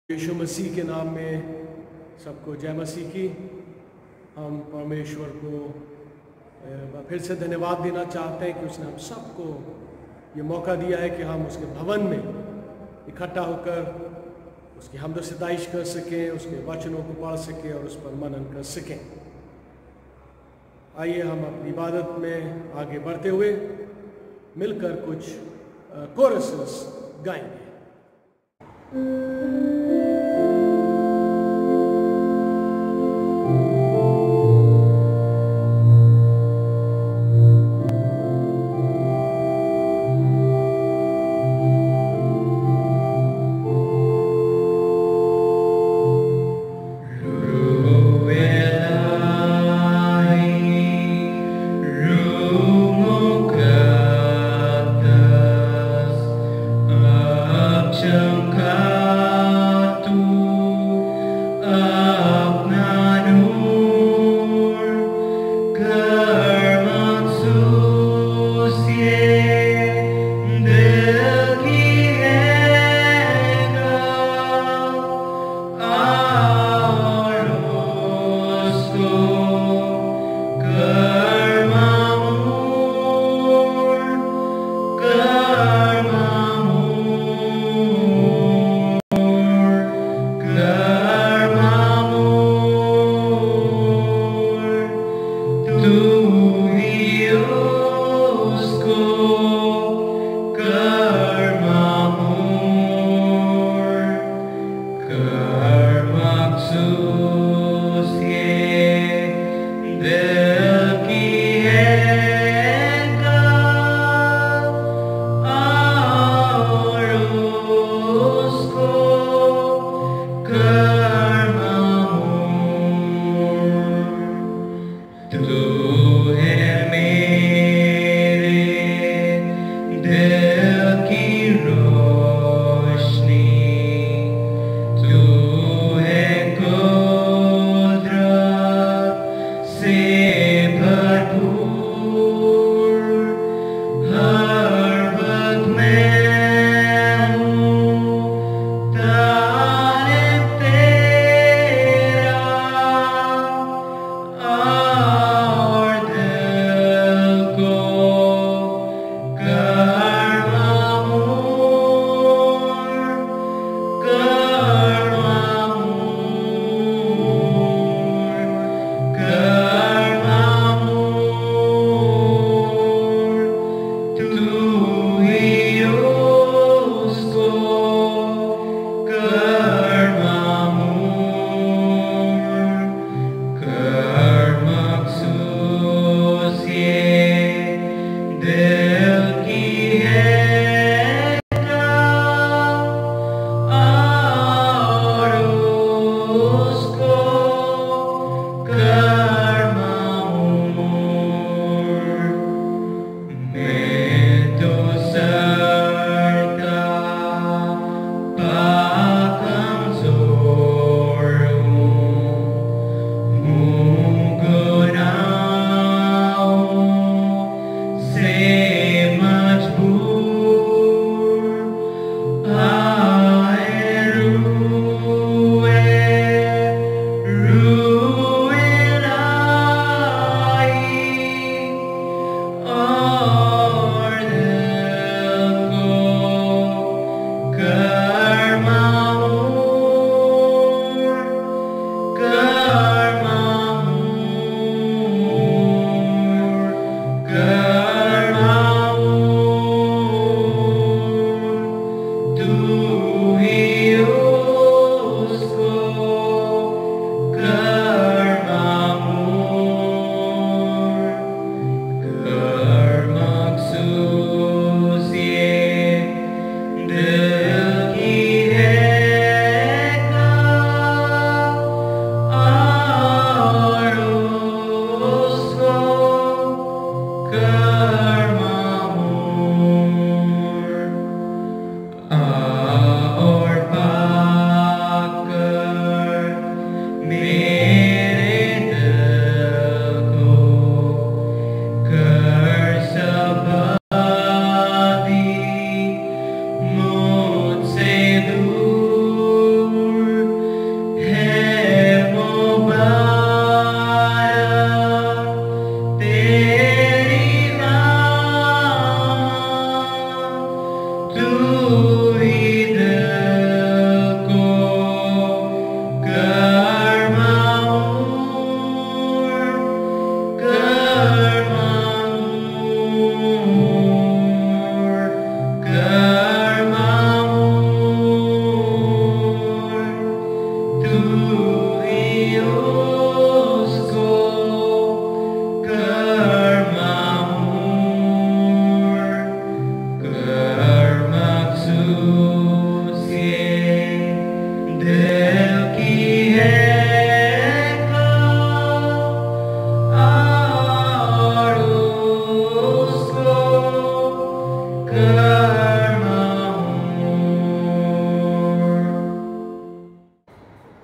यीशु मसीह के नाम में सबको जय मसीह की। हम परमेश्वर को फिर से धन्यवाद देना चाहते हैं कि उसने हम सबको ये मौका दिया है कि हम उसके भवन में इकट्ठा होकर उसकी हमद सिताइश कर सकें, उसके वचनों को पढ़ सकें और उस पर मनन कर सकें। आइए हम अपनी इबादत में आगे बढ़ते हुए मिलकर कुछ कोरसेस गाएंगे।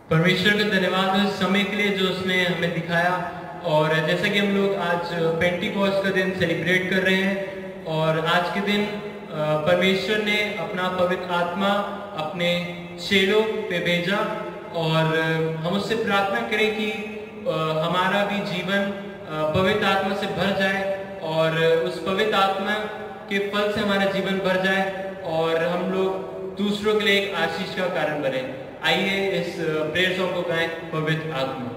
परमेश्वर का धन्यवाद उस समय के लिए जो उसने हमें दिखाया। और जैसा कि हम लोग आज पेंटिकॉस्ट का दिन सेलिब्रेट कर रहे हैं और आज के दिन परमेश्वर ने अपना पवित्र आत्मा अपने चेलों पे भेजा और हम उससे प्रार्थना करें कि हमारा भी जीवन पवित्र आत्मा से भर जाए और उस पवित्र आत्मा के फल से हमारा जीवन भर जाए और हम लोग दूसरों के लिए एक आशीष का कारण बने। आइए इस प्रेयर सॉन्ग को गाएं, पवित्र आत्मा।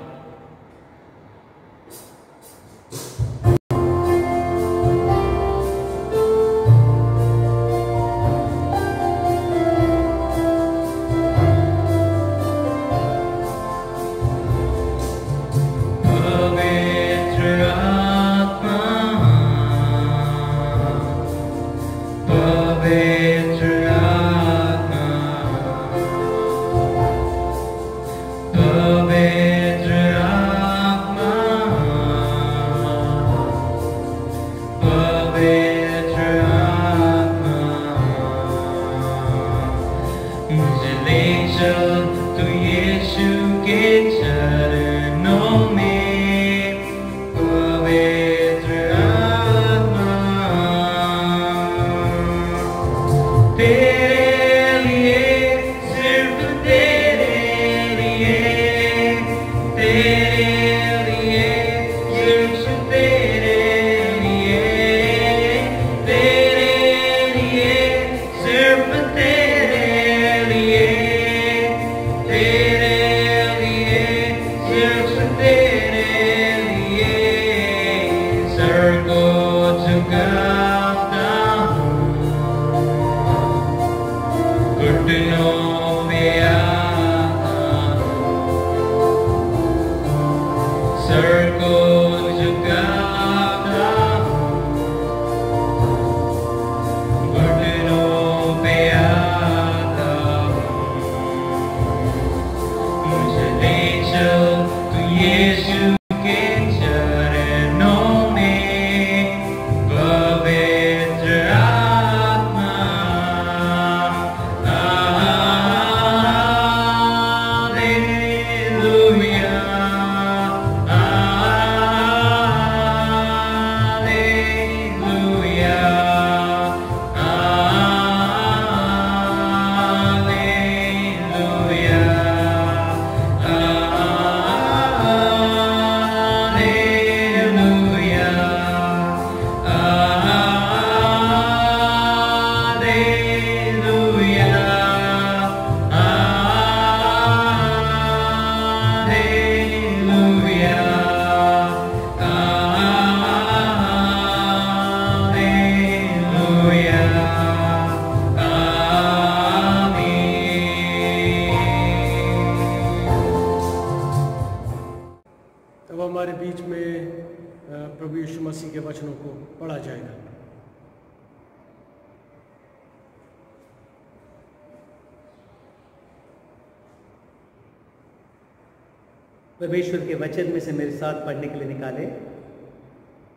परमेश्वर के वचन में से मेरे साथ पढ़ने के लिए निकाले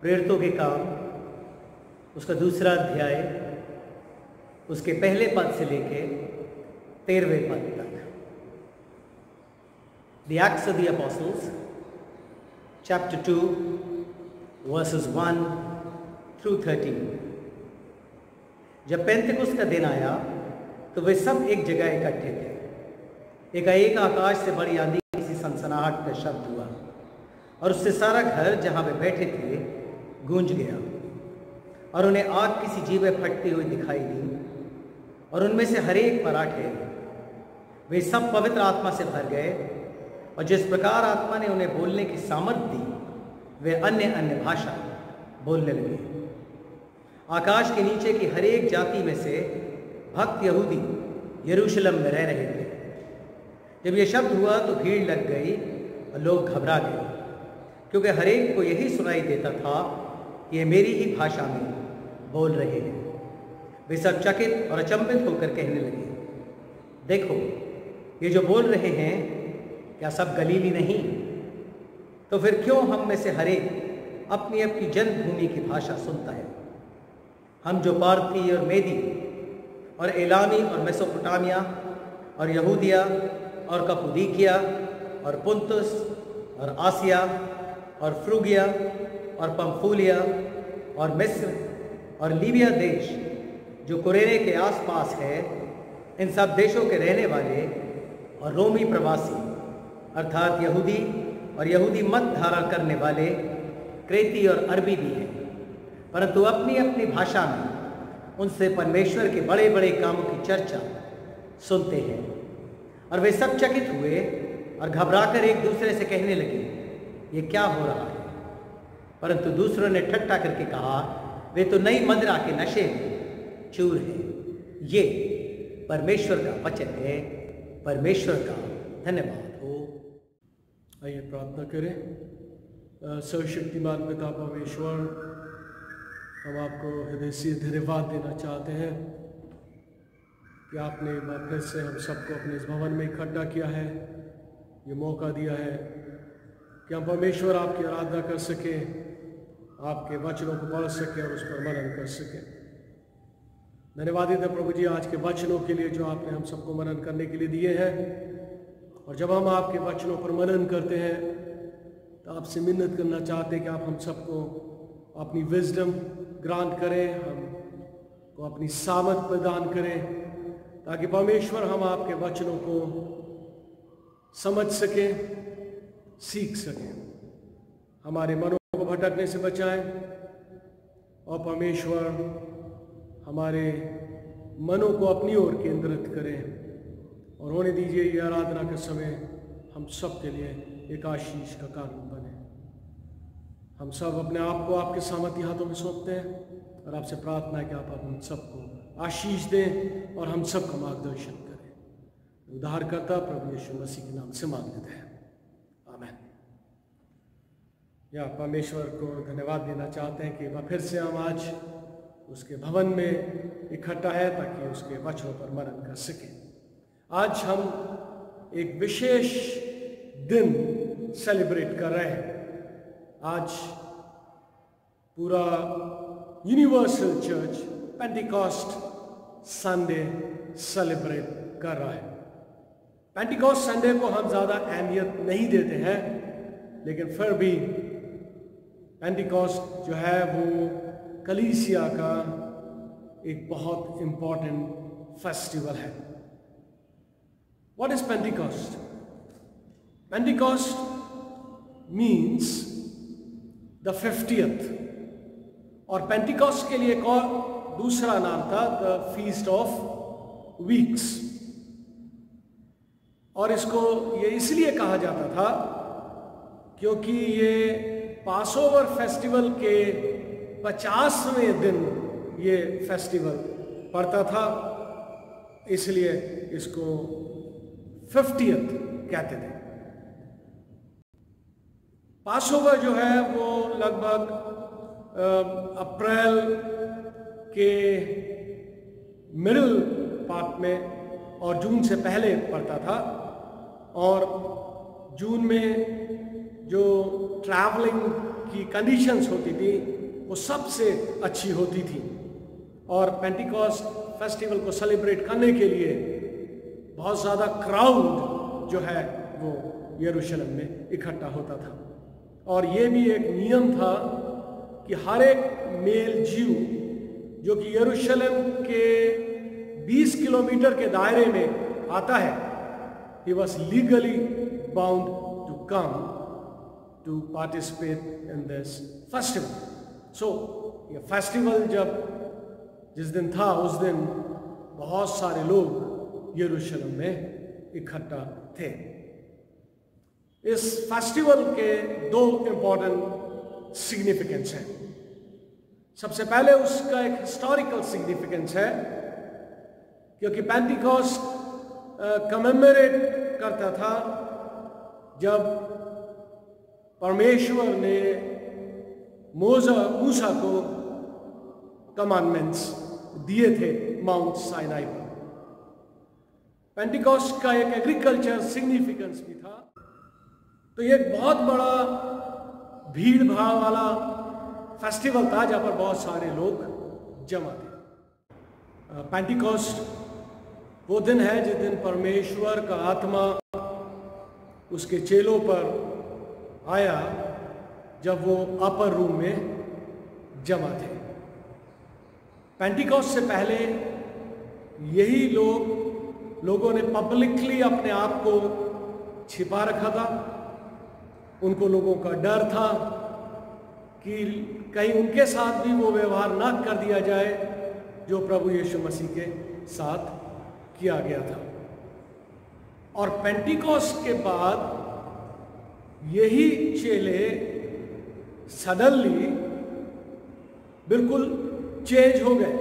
प्रेरितों के काम उसका 2 अध्याय उसके पहले पद से लेके 13वें पद तक। The Acts of the Apostles, chapter 2, verses 1 through 13। जब पेंतिकुस्त का दिन आया तो वे सब एक जगह इकट्ठे थे। एकाएक आकाश से बड़ी आंधी सनसनाहट का शब्द हुआ और उससे सारा घर जहां वे बैठे थे गूंज गया और उन्हें आग की सी जीभें फटती हुई दिखाई दी और उनमें से हर एक पर आ ठहरी। वे सब पवित्र आत्मा से भर गए और जिस प्रकार आत्मा ने उन्हें बोलने की सामर्थ दी वे अन्य अन्य भाषा बोलने लगे। आकाश के नीचे की हर एक जाति में से भक्त यहूदी यरूशलेम में रह रहे थे। जब ये शब्द हुआ तो भीड़ लग गई और लोग घबरा गए क्योंकि हर एक को यही सुनाई देता था कि ये मेरी ही भाषा में बोल रहे हैं। वे सब चकित और अचंभित होकर कहने लगे, देखो ये जो बोल रहे हैं क्या सब गलीली नहीं? तो फिर क्यों हम में से हर एक अपनी अपनी जन्मभूमि की भाषा सुनता है? हम जो पार्थी और मेदी और एलामी और मेसोपोटामिया और यहूदिया और कपुदिकिया और पुंतुस और आसिया और फ्रूगिया और पंफूलिया और मिस्र और लीबिया देश जो कुरेने के आसपास है, इन सब देशों के रहने वाले और रोमी प्रवासी अर्थात यहूदी और यहूदी मत धारण करने वाले क्रेती और अरबी भी हैं, परंतु अपनी अपनी भाषा में उनसे परमेश्वर के बड़े बड़े कामों की चर्चा सुनते हैं। और वे सब चकित हुए और घबराकर एक दूसरे से कहने लगे, ये क्या हो रहा है? परंतु दूसरों ने ठट्ठा करके कहा, वे तो नई मदिरा के नशे में चूर हैं। ये परमेश्वर का वचन है। परमेश्वर का धन्यवाद हो। आइए प्रार्थना करें। सर्वशक्तिमान पिता परमेश्वर, हम आपको हृदय से धन्यवाद देना चाहते हैं कि आपने एक बार फिर से हम सबको अपने इस भवन में इकट्ठा किया है, ये मौका दिया है कि हम परमेश्वर आपकी आराधना कर सकें, आपके वचनों को पढ़ सकें और उस पर मनन कर सकें। धन्यवादित है प्रभु जी आज के वचनों के लिए जो आपने हम सबको मनन करने के लिए दिए हैं। और जब हम आपके वचनों पर मनन करते हैं तो आपसे मिन्नत करना चाहते हैं कि आप हम सबको अपनी विजडम ग्रांट करें, हमको अपनी सामर्थ प्रदान करें, ताकि परमेश्वर हम आपके वचनों को समझ सकें, सीख सकें, हमारे मनों को भटकने से बचाएं और परमेश्वर हमारे मनों को अपनी ओर केंद्रित करें। और होने दीजिए ये आराधना के समय हम सब के लिए एक आशीष का कारण बने। हम सब अपने आप को आपके सामर्थी हाथों में सौंपते हैं और आपसे प्रार्थना है कि आप हम सबको आशीष दें और हम सबका मार्गदर्शन करें। उद्धारकर्ता प्रभु यीशु मसीह के नाम से मांग लेते हैं, आमीन। या परमेश्वर को धन्यवाद देना चाहते हैं कि फिर से हम आज उसके भवन में इकट्ठा है ताकि उसके वचनों पर मनन कर सकें। आज हम एक विशेष दिन सेलिब्रेट कर रहे हैं। आज पूरा universal church Pentecost Sunday celebrate कर रहा है। पेंटिकॉस्ट संडे को हम ज़्यादा अहमियत नहीं देते हैं, लेकिन फिर भी पेंटिकॉस्ट जो है वो कलीसिया का एक बहुत इम्पॉर्टेंट फेस्टिवल है। What is Pentecost? Pentecost means the 50th, और पेंटिकॉस्ट के लिए एक और दूसरा नाम था द फीस्ट ऑफ वीक्स। और इसको ये इसलिए कहा जाता था क्योंकि ये पासओवर फेस्टिवल के 50वें दिन ये फेस्टिवल पड़ता था, इसलिए इसको 50th कहते थे। पासओवर जो है वो लगभग अप्रैल के मिडिल पार्ट में और जून से पहले पड़ता था। और जून में जो ट्रैवलिंग की कंडीशंस होती थी वो सबसे अच्छी होती थी, और पेंटिकॉस्ट फेस्टिवल को सेलिब्रेट करने के लिए बहुत ज़्यादा क्राउड जो है वो यरूशलेम में इकट्ठा होता था। और ये भी एक नियम था कि हर एक मेल जीव जो कि यरूशलेम के 20 किलोमीटर के दायरे में आता है, he was legally bound to come to participate in this festival. So ये फेस्टिवल जब जिस दिन था उस दिन बहुत सारे लोग यरूशलेम में इकट्ठा थे। इस फेस्टिवल के दो इम्पोर्टेंट सिग्निफिकेंस हैं। सबसे पहले उसका एक हिस्टोरिकल सिग्निफिकेंस है, क्योंकि पेंटिकॉस्ट कमेमोरेट करता था जब परमेश्वर ने मूसा को कमांडमेंट्स दिए थे माउंट साइनाई पर। पेंटिकॉस्ट का एक एग्रीकल्चर सिग्निफिकेंस भी था। तो ये एक बहुत बड़ा भीड़ भाड़ वाला फेस्टिवल था जहाँ पर बहुत सारे लोग जमा थे। पेंटिकॉस्ट वो दिन है जिस दिन परमेश्वर का आत्मा उसके चेलों पर आया जब वो अपर रूम में जमा थे। पेंटिकॉस्ट से पहले यही लोगों ने पब्लिकली अपने आप को छिपा रखा था। उनको लोगों का डर था कि कहीं उनके साथ भी वो व्यवहार ना कर दिया जाए जो प्रभु यीशु मसीह के साथ किया गया था। और पेंटिकॉस्ट के बाद यही चेले सडनली बिल्कुल चेंज हो गए,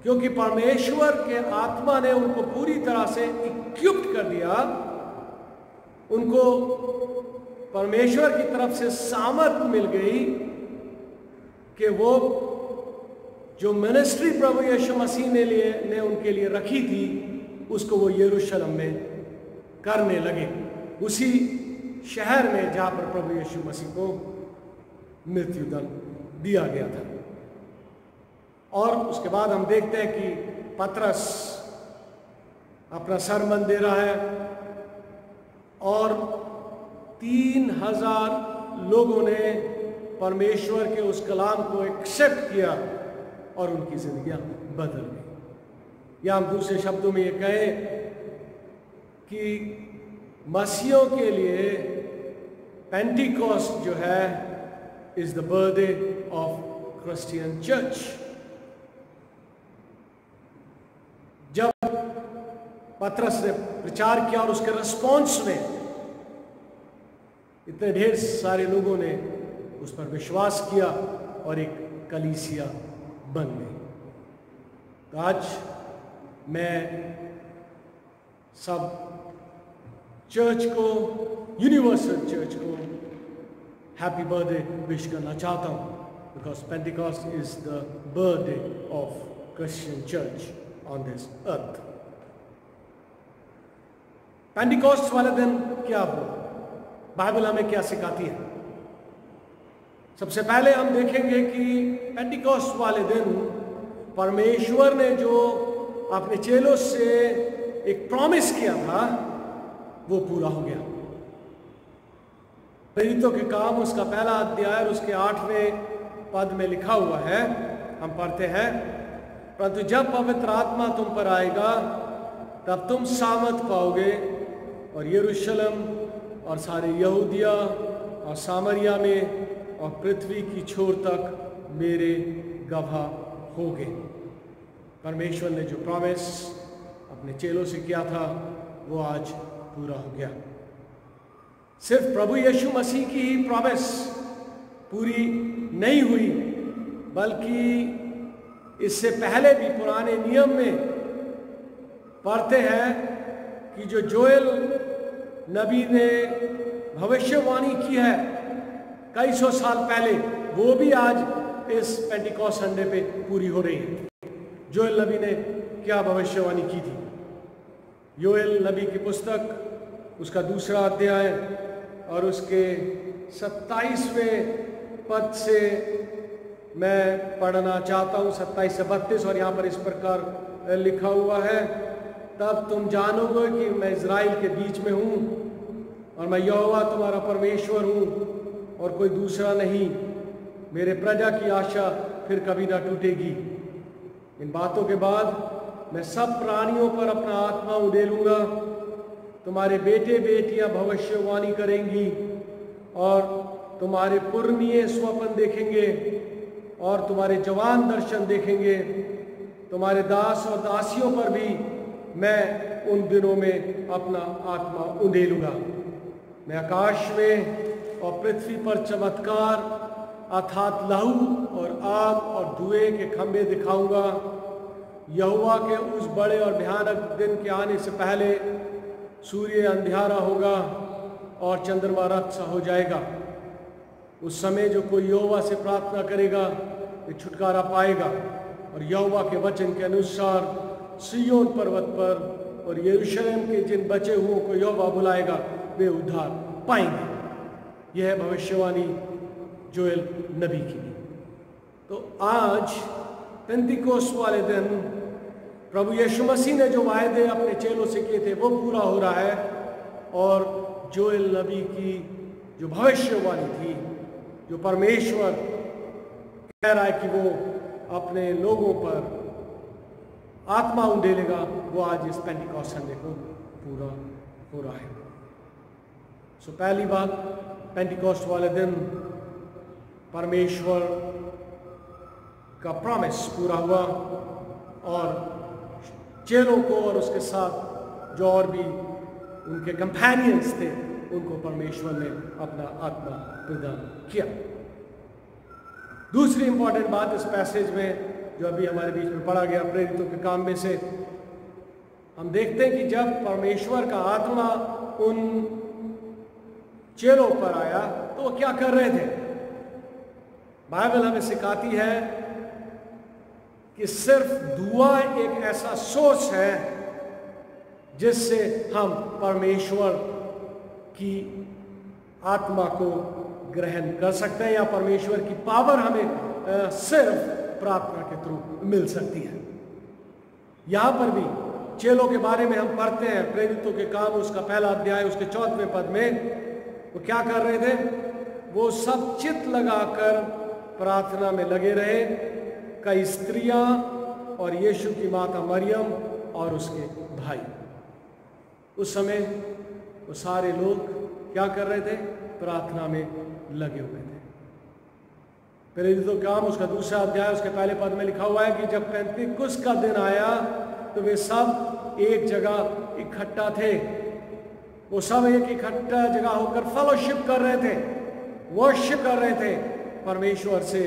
क्योंकि परमेश्वर के आत्मा ने उनको पूरी तरह से इक्विप्ड कर दिया। उनको परमेश्वर की तरफ से सामर्थ मिल गई कि वो जो मिनिस्ट्री प्रभु यीशु मसीह ने उनके लिए रखी थी उसको वो यरूशलेम में करने लगे, उसी शहर में जहां पर प्रभु यीशु मसीह को मृत्युदंड दिया गया था। और उसके बाद हम देखते हैं कि पतरस अपना सरमन दे रहा है और 3000 लोगों ने परमेश्वर के उस कलाम को एक्सेप्ट किया और उनकी जिंदगियां बदल गई। या हम दूसरे शब्दों में ये कहें कि मसीहों के लिए पेंटिकॉस्ट जो है is the birthday of Christian church. जब पतरस ने प्रचार किया और उसके रिस्पॉन्स में इतने ढेर सारे लोगों ने उस पर विश्वास किया और एक कलीसिया बन गई। तो आज मैं सब चर्च को, यूनिवर्सल चर्च को हैप्पी बर्थडे विश करना चाहता हूं, because Pentecost is the birthday of Christian church on this earth. Pentecost वाले दिन क्या हुआ, बाइबल हमें क्या सिखाती है? सबसे पहले हम देखेंगे कि पेंटिकॉस्ट वाले दिन परमेश्वर ने जो अपने चेलों से एक प्रॉमिस किया था वो पूरा हो गया। प्रेरितों के काम उसका पहला अध्याय और उसके 8वें पद में लिखा हुआ है, हम पढ़ते हैं, परंतु जब पवित्र आत्मा तुम पर आएगा तब तुम सामर्थ पाओगे और यरूशलेम और सारे यहूदिया और सामरिया में और पृथ्वी की छोर तक मेरे गवाह होगे। परमेश्वर ने जो प्रॉमिस अपने चेलों से किया था वो आज पूरा हो गया। सिर्फ प्रभु यीशु मसीह की ही प्रॉमिस पूरी नहीं हुई, बल्कि इससे पहले भी पुराने नियम में पढ़ते हैं कि जो जोएल नबी ने भविष्यवाणी की है कई सौ साल पहले, वो भी आज इस पेंटिकॉस्ट संडे पे पूरी हो रही है। जोएल नबी ने क्या भविष्यवाणी की थी? योएल नबी की पुस्तक उसका 2 अध्याय और उसके 27वें पद से मैं पढ़ना चाहता हूँ, 27 से 32, और यहाँ पर इस प्रकार लिखा हुआ है, तब तुम जानोगे कि मैं इज़राइल के बीच में हूँ और मैं यहोवा तुम्हारा परमेश्वर हूँ और कोई दूसरा नहीं। मेरे प्रजा की आशा फिर कभी ना टूटेगी। इन बातों के बाद मैं सब प्राणियों पर अपना आत्मा उड़ेलूंगा। तुम्हारे बेटे बेटियां भविष्यवाणी करेंगी और तुम्हारे पुरनिये स्वप्न देखेंगे और तुम्हारे जवान दर्शन देखेंगे। तुम्हारे दास और दासियों पर भी मैं उन दिनों में अपना आत्मा उड़ेलूंगा। मैं आकाश में और पृथ्वी पर चमत्कार अर्थात लहू और आग और धुएं के खंभे दिखाऊंगा। यहोवा के उस बड़े और भयानक दिन के आने से पहले सूर्य अंधियारा होगा और चंद्रमा रक्त सा हो जाएगा। उस समय जो कोई यहोवा से प्रार्थना करेगा वे छुटकारा पाएगा और यहोवा के वचन के अनुसार सिय्योन पर्वत पर और यरूशलेम के जिन बचे हुओं को यहोवा बुलाएगा वे उद्धार पाएंगे। यह है भविष्यवाणी जोएल नबी की। तो आज पेंतिकोस्त वाले दिन प्रभु यीशु मसीह ने जो वायदे अपने चेलों से किए थे वो पूरा हो रहा है और जोएल नबी की जो भविष्यवाणी थी, जो परमेश्वर कह रहा है कि वो अपने लोगों पर आत्मा उंडेलेगा, वो आज इस पेंटिकॉस्ट संडे को पूरा हो रहा है। सो पहली बात, पेंटिकॉस्ट वाले दिन परमेश्वर का प्रॉमिस पूरा हुआ और चेलों को और उसके साथ जो और भी उनके कंपेनियंस थे उनको परमेश्वर ने अपना आत्मा प्रदान किया। दूसरी इंपॉर्टेंट बात इस पैसेज में जो अभी हमारे बीच में पढ़ा गया प्रेरितों के काम में से, हम देखते हैं कि जब परमेश्वर का आत्मा उन चेलों पर आया तो वो क्या कर रहे थे। बाइबल हमें सिखाती है कि सिर्फ दुआ एक ऐसा सोर्स है जिससे हम परमेश्वर की आत्मा को ग्रहण कर सकते हैं, या परमेश्वर की पावर हमें सिर्फ प्रार्थना के थ्रू मिल सकती है। यहां पर भी चेलों के बारे में हम पढ़ते हैं प्रेरितों के काम उसका पहला अध्याय उसके 4वें पद में, वो क्या कर रहे थे, वो सब चित लगाकर प्रार्थना में लगे रहे। कई स्त्रियां और यीशु की माता मरियम और उसके भाई, उस समय वो सारे लोग क्या कर रहे थे, प्रार्थना में लगे हुए थे। प्रेरितों के काम उसका 2रा अध्याय उसके पहले पद में लिखा हुआ है कि जब पेंतीकुस्त का दिन आया तो वे सब एक जगह इकट्ठा थे। वो सब एक इकट्ठा जगह होकर फेलोशिप कर रहे थे, वर्शिप कर रहे थे, परमेश्वर से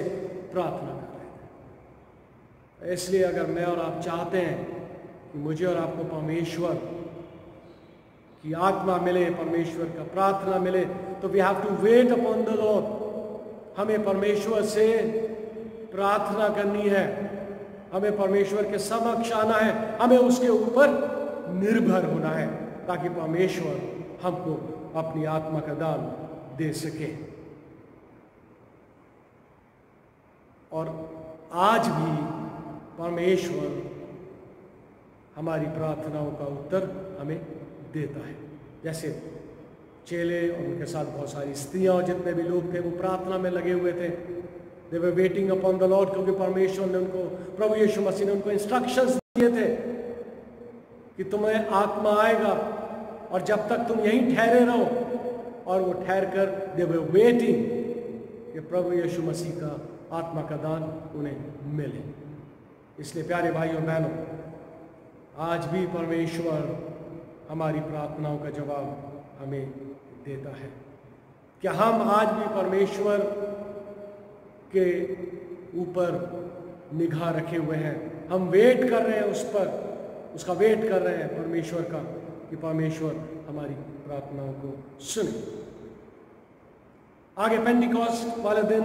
प्रार्थना कर रहे थे। इसलिए अगर मैं और आप चाहते हैं कि मुझे और आपको परमेश्वर की आत्मा मिले, परमेश्वर का प्रार्थना मिले, तो we have to wait upon the Lord. हमें परमेश्वर से प्रार्थना करनी है, हमें परमेश्वर के समक्ष आना है, हमें उसके ऊपर निर्भर होना है ताकि परमेश्वर हमको अपनी आत्मा का दान दे सके। और आज भी परमेश्वर हमारी प्रार्थनाओं का उत्तर हमें देता है। जैसे चेले और उनके साथ बहुत सारी स्त्रियां और जितने भी लोग थे वो प्रार्थना में लगे हुए थे। They were waiting upon the Lord, क्योंकि परमेश्वर ने उनको, प्रभु यीशु मसीह ने उनको इंस्ट्रक्शंस दिए थे कि तुम्हें आत्मा आएगा और जब तक तुम यहीं ठहरे रहो, और वो ठहर कर दे वर वेटिंग कि प्रभु यीशु मसीह का आत्मा का दान उन्हें मिले। इसलिए प्यारे भाइयों और बहनों, आज भी परमेश्वर हमारी प्रार्थनाओं का जवाब हमें देता है। क्या हम आज भी परमेश्वर के ऊपर निगाह रखे हुए हैं? हम वेट कर रहे हैं उस पर, उसका वेट कर रहे हैं परमेश्वर का कि परमेश्वर हमारी प्रार्थनाओं को सुने। आगे पेंटिकॉस्ट वाले दिन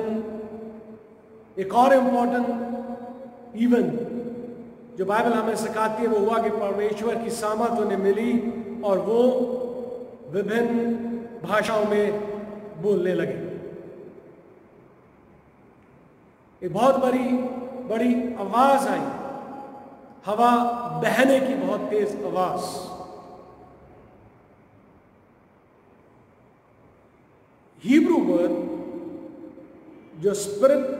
एक और इम्पोर्टेंट इवेंट जो बाइबल हमें सिखाती है वो हुआ कि परमेश्वर की सामर्थ उन्हें मिली और वो विभिन्न भाषाओं में बोलने लगे। एक बहुत बड़ी आवाज आई, हवा बहने की बहुत तेज आवाज। हिब्रू वर्ड जो स्पिरिट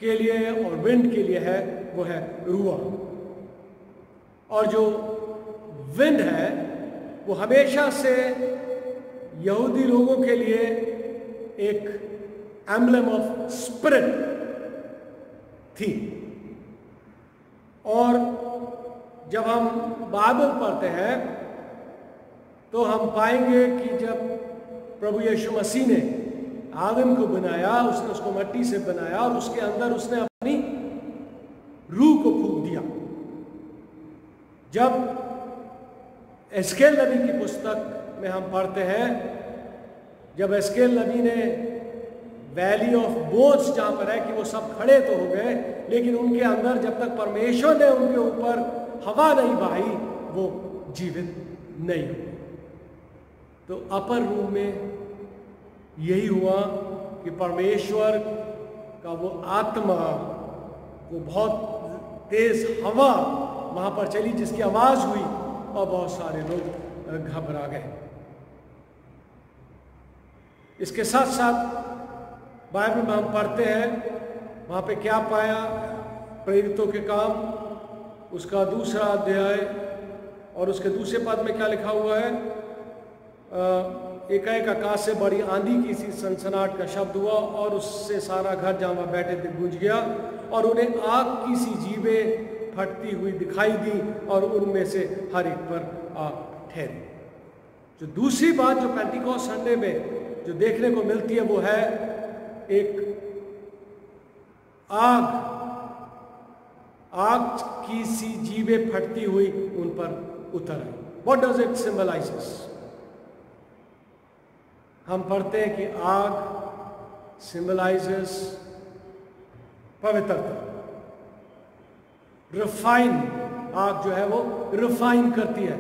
के लिए और विंड के लिए है वो है रुआ, और जो विंड है वो हमेशा से यहूदी लोगों के लिए एक एम्बलम ऑफ स्पिरिट थी। और जब हम बाइबल पढ़ते हैं तो हम पाएंगे कि जब प्रभु यीशु मसीह ने आदम को बनाया, उसने उसको मिट्टी से बनाया और उसके अंदर उसने अपनी रूह को फूंक दिया। जब एस्केल नबी की पुस्तक में हम पढ़ते हैं, जब एस्केल नबी ने वैली ऑफ बोन्स जहां पर है कि वो सब खड़े तो हो गए, लेकिन उनके अंदर जब तक परमेश्वर ने उनके ऊपर हवा नहीं बहाई वो जीवित नहीं हुए। तो अपर रूम में यही हुआ कि परमेश्वर का वो आत्मा, वो बहुत तेज हवा वहां पर चली जिसकी आवाज हुई और बहुत सारे लोग घबरा गए। इसके साथ साथ बाइबल में हम पढ़ते हैं, वहाँ पे क्या पाया, प्रेरितों के काम उसका 2 अध्याय और उसके दूसरे पद में क्या लिखा हुआ है, एकाएक आकाश से बड़ी आंधी की सी सनसनाहट का शब्द हुआ और उससे सारा घर जहाँ वह बैठे थे गूंज गया और उन्हें आग की सी जीभें फटती हुई दिखाई दी और उनमें से हर एक पर आग ठहरी। जो दूसरी बात जो पेंटिकॉस्ट संडे में जो देखने को मिलती है वो है एक आग की सी जीभें फटती हुई उन पर उतर आई। What does it symbolises? हम पढ़ते हैं कि आग सिंबलाइजेस पवित्रता, रिफाइन, आग जो है वो रिफाइन करती है।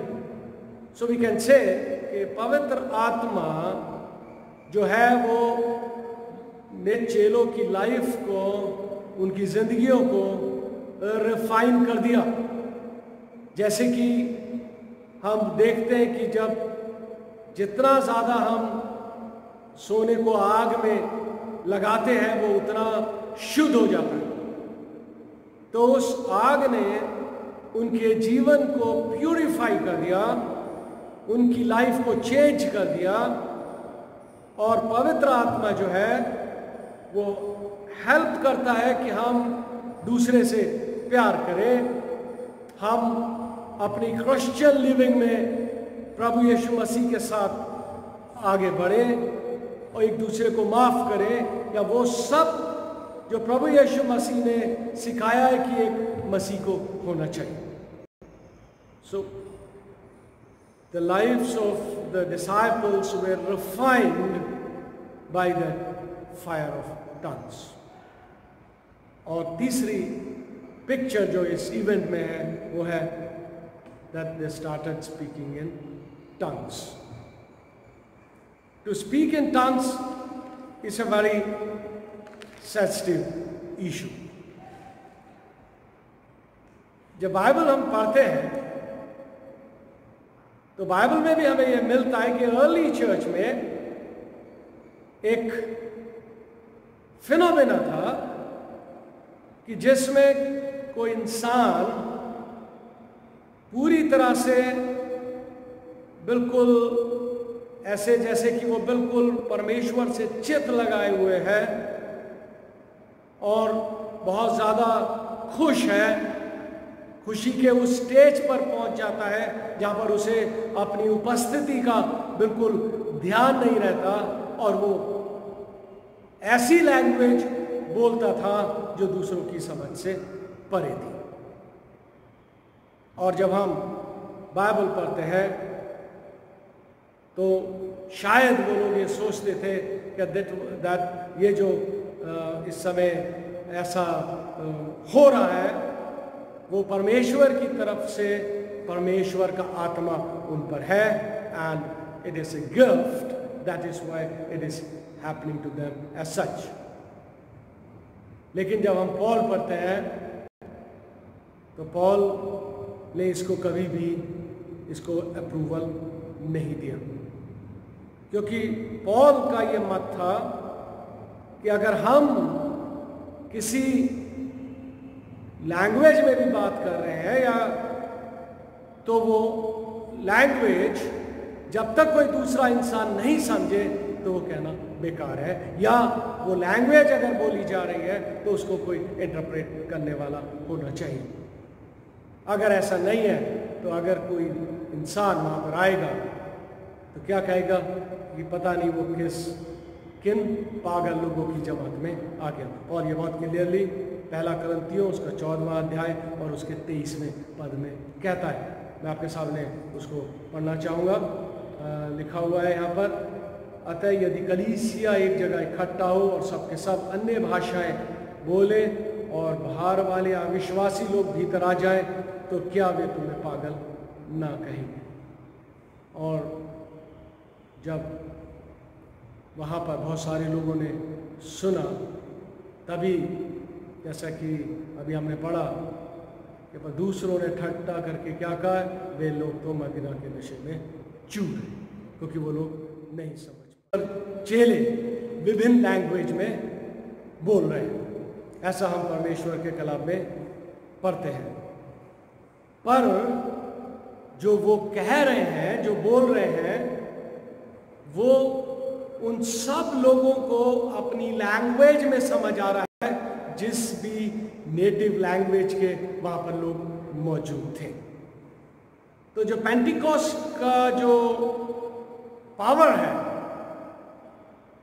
सो वी कैन से कि पवित्र आत्मा जो है वो ने चेलों की लाइफ को, उनकी जिंदगियों को रिफाइन कर दिया। जैसे कि हम देखते हैं कि जब जितना ज़्यादा हम सोने को आग में लगाते हैं वो उतना शुद्ध हो जाता है। तो उस आग ने उनके जीवन को प्यूरिफाई कर दिया, उनकी लाइफ को चेंज कर दिया। और पवित्र आत्मा जो है वो हेल्प करता है कि हम दूसरे से प्यार करें, हम अपनी क्रिश्चियन लिविंग में प्रभु यीशु मसीह के साथ आगे बढ़ें और एक दूसरे को माफ़ करें, या वो सब जो प्रभु यीशु मसीह ने सिखाया है कि एक मसीह को होना चाहिए। सो the lives of the disciples were refined by the fire of tongues. और तीसरी पिक्चर जो इस इवेंट में है वो है that they started speaking in tongues. To speak in tongues is a very sensitive issue. जब बाइबल हम पढ़ते हैं तो बाइबल में भी हमें यह मिलता है कि अर्ली चर्च में एक फिनोमेना था कि जिसमें कोई इंसान पूरी तरह से बिल्कुल ऐसे जैसे कि वो बिल्कुल परमेश्वर से चित्त लगाए हुए है और बहुत ज़्यादा खुश है, खुशी के उस स्टेज पर पहुंच जाता है जहां पर उसे अपनी उपस्थिति का बिल्कुल ध्यान नहीं रहता और वो ऐसी लैंग्वेज बोलता था जो दूसरों की समझ से परे थी। और जब हम बाइबल पढ़ते हैं तो शायद वो लोग ये सोचते थे कि दैट ये जो इस समय ऐसा हो रहा है वो परमेश्वर की तरफ से परमेश्वर का आत्मा उन पर है, and it is a gift, that is why it is happening to them as such. लेकिन जब हम पॉल पढ़ते हैं तो पॉल ने इसको कभी भी इसको अप्रूवल नहीं दिया, क्योंकि पॉल का ये मत था कि अगर हम किसी लैंग्वेज में भी बात कर रहे हैं या तो वो लैंग्वेज जब तक कोई दूसरा इंसान नहीं समझे तो वो कहना बेकार है, या वो लैंग्वेज अगर बोली जा रही है तो उसको कोई इंटरप्रेट करने वाला होना चाहिए। अगर ऐसा नहीं है तो अगर कोई इंसान वहाँ पर आएगा तो क्या कहेगा कि पता नहीं वो किन पागल लोगों की जमात में आ गया। और ये बहुत क्लियरली पहला करंथियों उसका 14वां अध्याय और उसके 23वें पद में कहता है। मैं आपके सामने उसको पढ़ना चाहूँगा। लिखा हुआ है यहाँ पर, अतः यदि कलीसिया एक जगह इकट्ठा हो और सबके सब अन्य भाषाएं बोले और बाहर वाले अविश्वासी लोग भीतर आ जाए तो क्या वे तुम्हें पागल ना कहेंगे। और जब वहाँ पर बहुत सारे लोगों ने सुना तभी जैसा कि अभी हमने पढ़ा कि पर दूसरों ने ठट्टा करके क्या कहा, वे लोग तो मदिरा के नशे में चूर है, क्योंकि वो लोग नहीं समझ। चेले विभिन्न लैंग्वेज में बोल रहे हैं, ऐसा हम परमेश्वर के कलाम में पढ़ते हैं। पर जो वो कह रहे हैं, जो बोल रहे हैं, वो उन सब लोगों को अपनी लैंग्वेज में समझ आ रहा है जिस भी नेटिव लैंग्वेज के वहां पर लोग मौजूद थे। तो जो पेंटिकॉस्ट का जो पावर है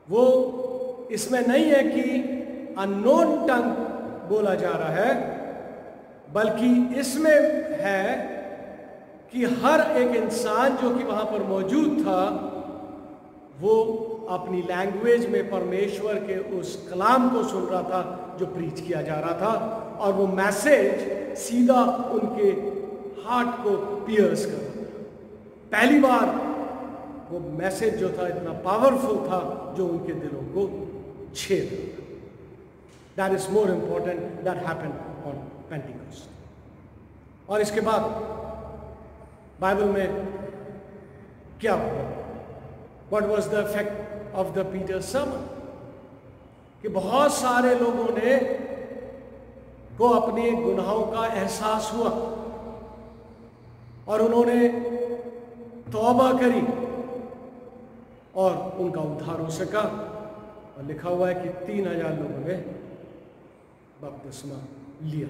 वो इसमें नहीं है कि अननोन टंग बोला जा रहा है, बल्कि इसमें है कि हर एक इंसान जो कि वहां पर मौजूद था वो अपनी लैंग्वेज में परमेश्वर के उस कलाम को सुन रहा था जो प्रीच किया जा रहा था, और वो मैसेज सीधा उनके हार्ट को पियर्स कर रहा था। पहली बार वो मैसेज जो था इतना पावरफुल था जो उनके दिलों को छेद रहा था। That is more important, that happened on Pentecost. और इसके बाद बाइबल में क्या हुआ? What was the effect of the Peter's sermon? कि बहुत सारे लोगों ने को अपने गुनाहों का एहसास हुआ और उन्होंने तौबा करी और उनका उद्धार हो सका। और लिखा हुआ है कि 3000 लोगों ने बपतिस्मा लिया।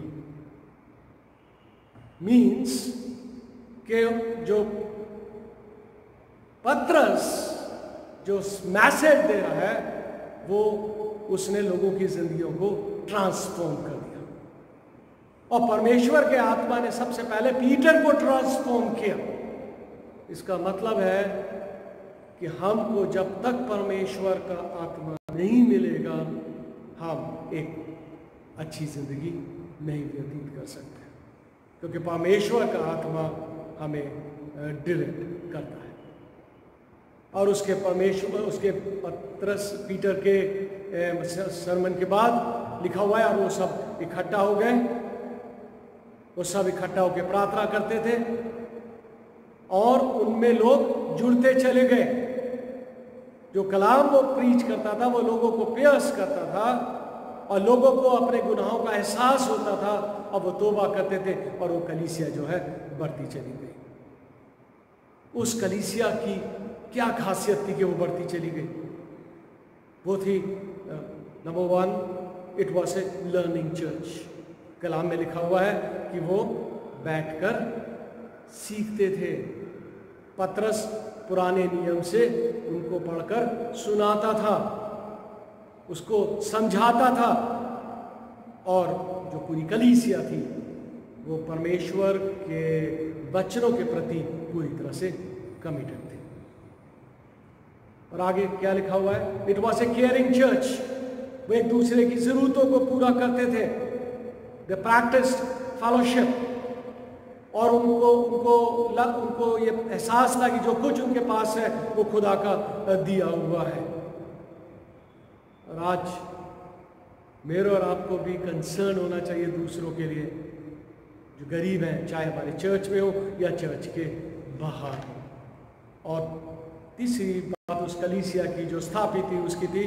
मीन्स कि जो पत्रस जो मैसेज दे रहा है वो उसने लोगों की जिंदगियों को ट्रांसफॉर्म कर दिया, और परमेश्वर के आत्मा ने सबसे पहले पीटर को ट्रांसफॉर्म किया। इसका मतलब है कि हमको जब तक परमेश्वर का आत्मा नहीं मिलेगा हम एक अच्छी जिंदगी नहीं व्यतीत कर सकते, क्योंकि परमेश्वर का आत्मा हमें डायरेक्ट करता है। और उसके परमेश्वर उसके पत्रस पीटर के सरमन के बाद लिखा हुआ है, और वो सब इकट्ठा हो गए, वो सब इकट्ठा होकर प्रार्थना करते थे और उनमें लोग जुड़ते चले गए। जो कलाम वो प्रीच करता था वो लोगों को पियर्स करता था और लोगों को अपने गुनाहों का एहसास होता था और वो तौबा करते थे, और वो कलीसिया जो है बढ़ती चली गई। उस कलीसिया की क्या खासियत थी कि वो बढ़ती चली गई? वो थी number 1, it was a learning church. कलाम में लिखा हुआ है कि वो बैठकर सीखते थे। पत्रस पुराने नियम से उनको पढ़कर सुनाता था, उसको समझाता था, और जो पूरी कलीसिया थी वो परमेश्वर के वचनों के प्रति पूरी तरह से कमिटेड थे। और आगे क्या लिखा हुआ है? It was A caring church. वो एक दूसरे की जरूरतों को पूरा करते थे। दे प्रैक्टिस्ड फेलोशिप, और उनको ये एहसास था कि जो कुछ उनके पास है वो खुदा का दिया हुआ है। और आज मेरे और आपको भी कंसर्न होना चाहिए दूसरों के लिए जो गरीब हैं, चाहे हमारे चर्च में हो या चर्च के बाहर हो। और तीसरी बात उस कलीसिया की जो स्थापित थी उसकी थी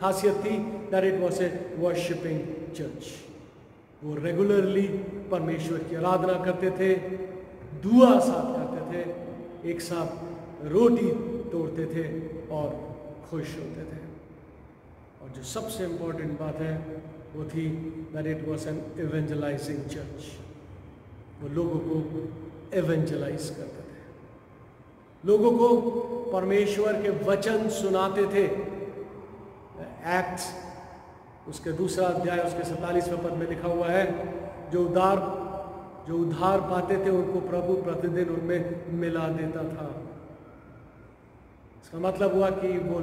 खासियत थी that it was A worshipping church. वो रेगुलरली परमेश्वर की आराधना करते थे, दुआ साथ करते थे, एक साथ रोटी तोड़ते थे और खुश होते थे। और जो सबसे इम्पोर्टेंट बात है वो थी that it was an evangelising church. वो लोगों को एवेंजलाइज करते थे, लोगों को परमेश्वर के वचन सुनाते थे। एक्ट्स उसके 2 अध्याय उसके 47वें पद में लिखा हुआ है, जो उद्धार पाते थे उनको प्रभु प्रतिदिन उनमें मिला देता था। इसका मतलब हुआ कि वो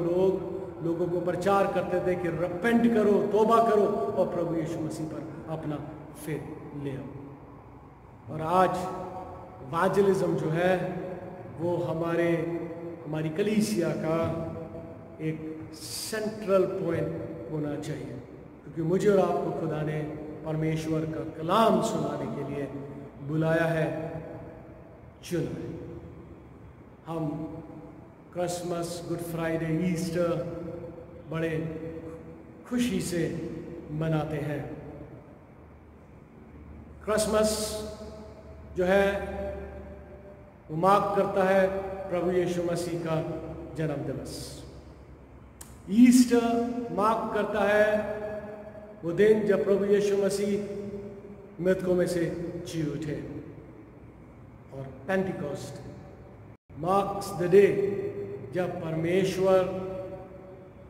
लोगों को प्रचार करते थे कि रिपेंट करो, तौबा करो और प्रभु यीशु मसीह पर अपना फेथ ले आओ। और आज इवेंजलिज्म जो है वो हमारी कलीसिया का एक सेंट्रल पॉइंट होना चाहिए, क्योंकि मुझे और आपको खुदा ने परमेश्वर का कलाम सुनाने के लिए बुलाया है, चुना है। हम क्रिसमस, गुड फ्राइडे, ईस्टर बड़े खुशी से मनाते हैं। क्रिसमस जो है वो मार्क करता है प्रभु यीशु मसीह का जन्म दिवस। ईस्टर मार्क करता है वो दिन जब प्रभु यीशु मसीह मृतकों में से जी उठे। और पेंटिकॉस्ट मार्क्स द डे जब परमेश्वर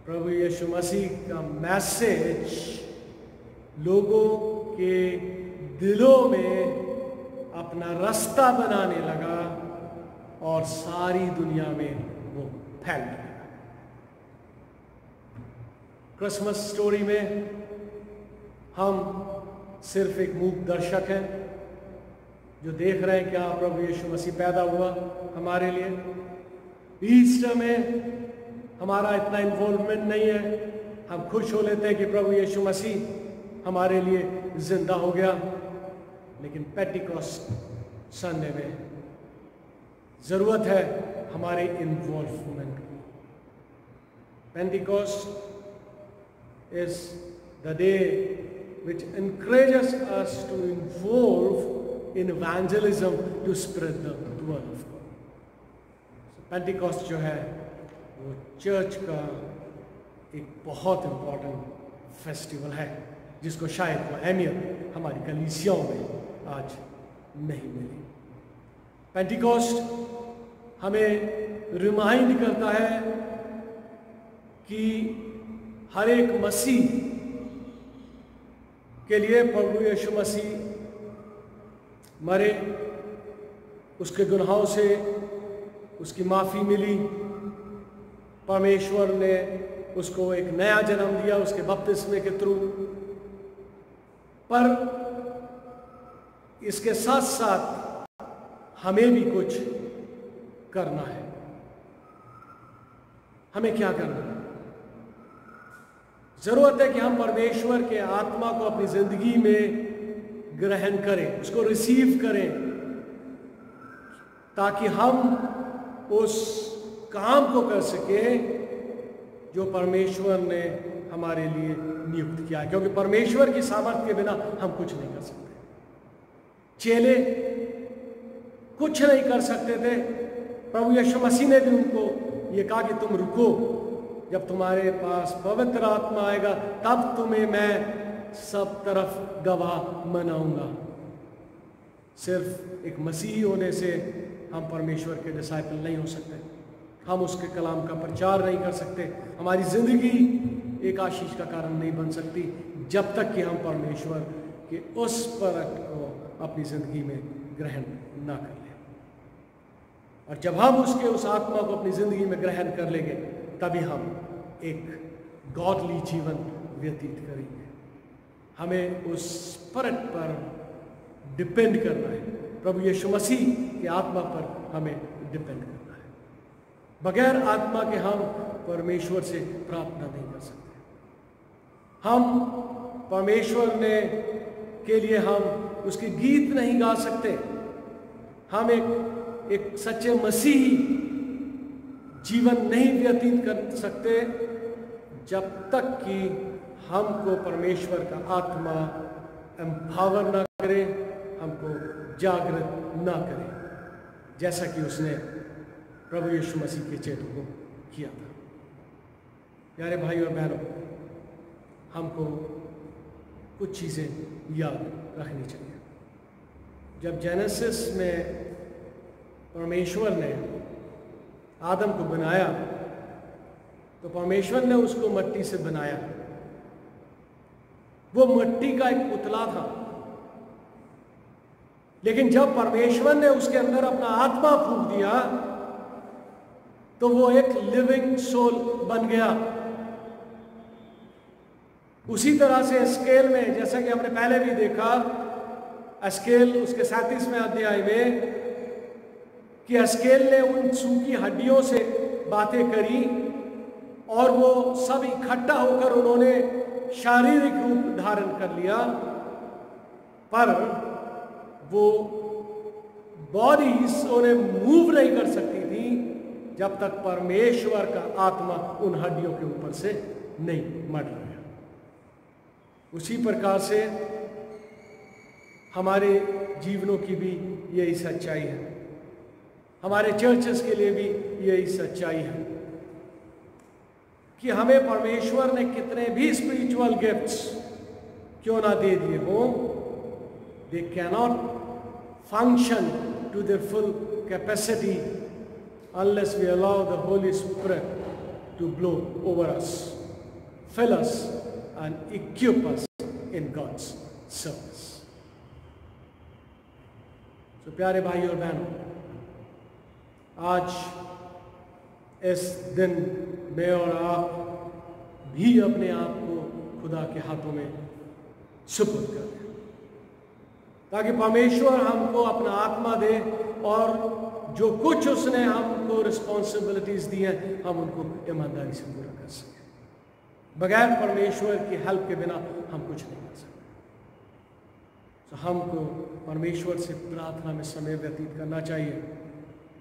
प्रभु यीशु मसीह का मैसेज लोगों के दिलों में अपना रास्ता बनाने लगा और सारी दुनिया में वो फैल गया। क्रिसमस स्टोरी में हम सिर्फ एक मूक दर्शक हैं जो देख रहे हैं क्या प्रभु यीशु मसीह पैदा हुआ हमारे लिए। ईस्टर में हमारा इतना इन्वॉल्वमेंट नहीं है, हम खुश हो लेते हैं कि प्रभु यीशु मसीह हमारे लिए जिंदा हो गया। लेकिन पेंटिकॉस्ट संडे में जरूरत है हमारे इन्वॉल्वमेंट की। Pentecost is the day which encourages us to involve in evangelism to spread the word of God. So Pentecost जो है वो चर्च का एक बहुत इम्पोर्टेंट फेस्टिवल है जिसको शायद वो अहमियत हमारी कलीसियाओं में आज नहीं मिली। पेंटिकॉस्ट हमें रिमाइंड करता है कि हर एक मसीह के लिए प्रभु यीशु मसीह मरे, उसके गुनाहों से उसकी माफ़ी मिली, परमेश्वर ने उसको एक नया जन्म दिया उसके बपतिस्मे के थ्रू। पर इसके साथ साथ हमें भी कुछ करना है। हमें क्या करना है? जरूरत है कि हम परमेश्वर के आत्मा को अपनी जिंदगी में ग्रहण करें, उसको रिसीव करें, ताकि हम उस काम को कर सकें जो परमेश्वर ने हमारे लिए नियुक्त किया है। क्योंकि परमेश्वर की सामर्थ्य के बिना हम कुछ नहीं कर सकते। चेले कुछ नहीं कर सकते थे। प्रभु यीशु मसीह ने भी उनको ये कहा कि तुम रुको, जब तुम्हारे पास पवित्र आत्मा आएगा तब तुम्हें मैं सब तरफ गवाह बनाऊंगा। सिर्फ एक मसीही होने से हम परमेश्वर के डिसाइपल नहीं हो सकते, हम उसके कलाम का प्रचार नहीं कर सकते, हमारी जिंदगी एक आशीष का कारण नहीं बन सकती जब तक कि हम परमेश्वर के उस परख को अपनी जिंदगी में ग्रहण ना कर लें। और जब हम उसके उस आत्मा को अपनी जिंदगी में ग्रहण कर लेंगे तभी हम एक गॉडली जीवन व्यतीत करेंगे। हमें उस स्पिरिट पर डिपेंड करना है, प्रभु यीशु मसीह के आत्मा पर हमें डिपेंड करना है। बगैर आत्मा के हम परमेश्वर से प्रार्थना नहीं कर सकते। हम परमेश्वर ने के लिए हम उसके गीत नहीं गा सकते। हम एक सच्चे मसीही जीवन नहीं व्यतीत कर सकते जब तक कि हमको परमेश्वर का आत्मा एम्पावर ना करे, हमको जागृत ना करे, जैसा कि उसने प्रभु यीशु मसीह के चेलों को किया था। प्यारे भाई और बहनों, हमको कुछ चीज़ें याद रखनी चाहिए। जब जेनेसिस में परमेश्वर ने आदम को बनाया तो परमेश्वर ने उसको मिट्टी से बनाया। वो मिट्टी का एक पुतला था, लेकिन जब परमेश्वर ने उसके अंदर अपना आत्मा फूंक दिया तो वो एक लिविंग सोल बन गया। उसी तरह से एस्केल में, जैसा कि हमने पहले भी देखा, एस्केल उसके 37वें अध्याय में, कि एस्केल ने उन सूखी हड्डियों से बातें करी और वो सब इकट्ठा होकर उन्होंने शारीरिक रूप धारण कर लिया, पर वो बॉडीज उन्हें मूव नहीं कर सकती थी जब तक परमेश्वर का आत्मा उन हड्डियों के ऊपर से नहीं मर रहा। उसी प्रकार से हमारे जीवनों की भी यही सच्चाई है, हमारे चर्चेस के लिए भी यही सच्चाई है कि हमें परमेश्वर ने कितने भी स्पिरिचुअल गिफ्ट्स क्यों ना दे दिए हो, they cannot function to their full capacity unless we allow the Holy Spirit to blow over us, fill us and equip us in God's service. तो प्यारे भाई और बहनों, आज इस दिन मैं और आप भी अपने आप को खुदा के हाथों में सुपुर्द कर दें, ताकि परमेश्वर हमको अपना आत्मा दे और जो कुछ उसने हमको रिस्पॉन्सिबिलिटीज दी हैं हम उनको ईमानदारी से पूरा कर सकें। बगैर परमेश्वर की हेल्प के बिना हम कुछ नहीं कर सकते। तो हमको परमेश्वर से प्रार्थना में समय व्यतीत करना चाहिए,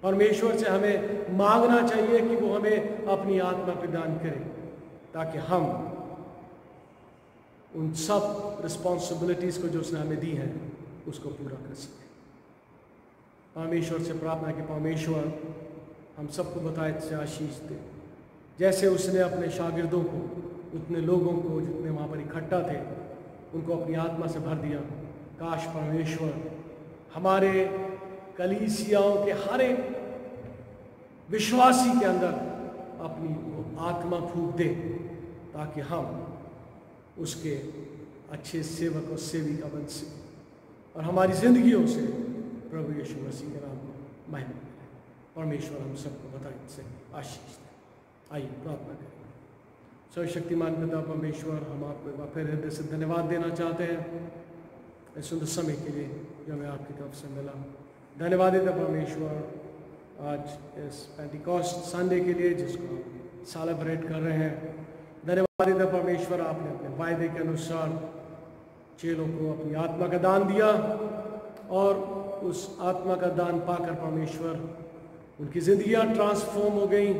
परमेश्वर से हमें मांगना चाहिए कि वो हमें अपनी आत्मा प्रदान करे, ताकि हम उन सब रिस्पॉन्सिबिलिटीज को जो उसने हमें दी हैं उसको पूरा कर सकें। परमेश्वर से प्रार्थना कि परमेश्वर हम सबको बताए से आशीष दे, जैसे उसने अपने शागिर्दों को, उतने लोगों को जितने वहाँ पर इकट्ठा थे, उनको अपनी आत्मा से भर दिया। काश परमेश्वर हमारे कलीसियाओं के हर एक विश्वासी के अंदर अपनी वो आत्मा फूंक दे, ताकि हम उसके अच्छे सेवक और सेविका बन सकें और हमारी ज़िंदगियों से प्रभु यीशु मसीह के नाम को महिमा मिले। परमेश्वर हम सबको बताए से आशीष दें। आइए प्रार्थना करें। सर्वशक्तिमान पिता परमेश्वर, हम आपको एक बार फिर हृदय से धन्यवाद देना चाहते हैं इस सुंदर समय के लिए जो हमें आपकी तरफ से मिला। धन्यवाद देता परमेश्वर आज इस पेंटिकॉस्ट संडे के लिए जिसको हम सेलिब्रेट कर रहे हैं। धन्यवाद देता परमेश्वर, आपने अपने वायदे के अनुसार चेलों को अपनी आत्मा का दान दिया और उस आत्मा का दान पाकर परमेश्वर उनकी ज़िंदगियाँ ट्रांसफॉर्म हो गई।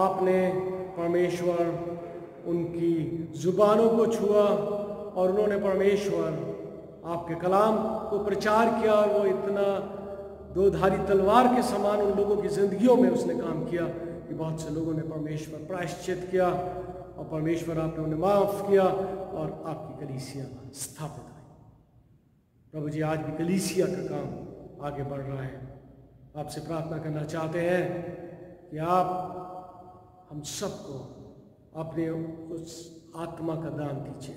आपने परमेश्वर उनकी ज़ुबानों को छुआ और उन्होंने परमेश्वर आपके कलाम को प्रचार किया और वो इतना दो-धारी तलवार के समान उन लोगों की ज़िंदगियों में उसने काम किया कि बहुत से लोगों ने परमेश्वर प्रायश्चित किया और परमेश्वर आपने उन्हें माफ़ किया और आपकी कलीसिया स्थापित हुई। प्रभु जी, आज भी कलीसिया का काम आगे बढ़ रहा है। आपसे प्रार्थना करना चाहते हैं कि आप हम सबको अपने उस आत्मा का दान दीजिए,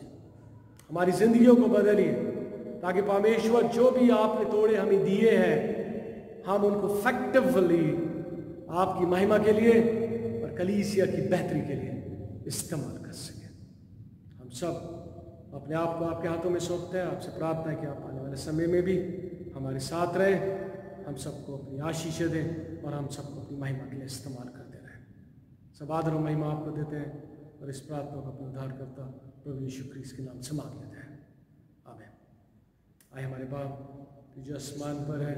हमारी ज़िंदगियों को बदलिए, ताकि परमेश्वर जो भी आपने तोड़े हमें दिए हैं हम उनको इफेक्टिवली आपकी महिमा के लिए और कलीसिया की बेहतरी के लिए इस्तेमाल कर सकें। हम सब अपने आप को आपके हाथों में सौंपते हैं। आपसे प्रार्थना है कि आप आने वाले समय में भी हमारे साथ रहें, हम सबको अपनी आशीषें दें और हम सबको अपनी महिमा के लिए इस्तेमाल करते रहें। सब आदर और महिमा आपको देते हैं और इस प्रार्थना को अपने उद्धारकर्ता प्रभु यीशु क्रिस्त के नाम से मांग लेते हैं। आमीन। आए हमारे बाप जो आसमान पर है,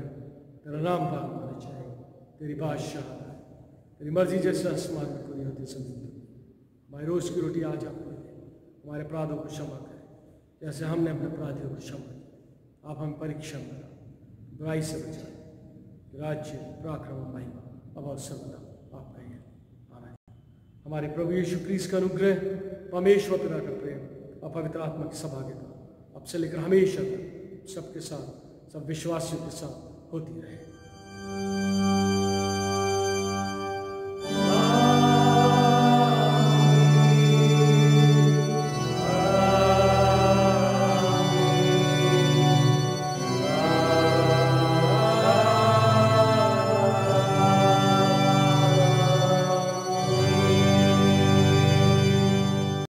तेरा नाम पाक होना चाहिए, तेरी बादशाह है, तेरी मर्जी जैसे आसमान में पूरी होती ज़मीन पर। हमारी रोज़ की रोटी आज आपको दे, हमारे अपराधों को क्षमा करें जैसे हमने अपने अपराधियों को क्षमा किया। आप हम परीक्षा में बुराई से बचाएं। राज्य, पराक्रम और महिमा अब और सर्वदा आपका ही है। आमीन। हमारे प्रभु यीशु क्रिस्त का अनुग्रह, परमेश्वर पिता का प्रेम और पवित्र आत्मा की सहभागिता अब से लेकर हमेशा तक सबके साथ, सब विश्वासियों के साथ होती रहे।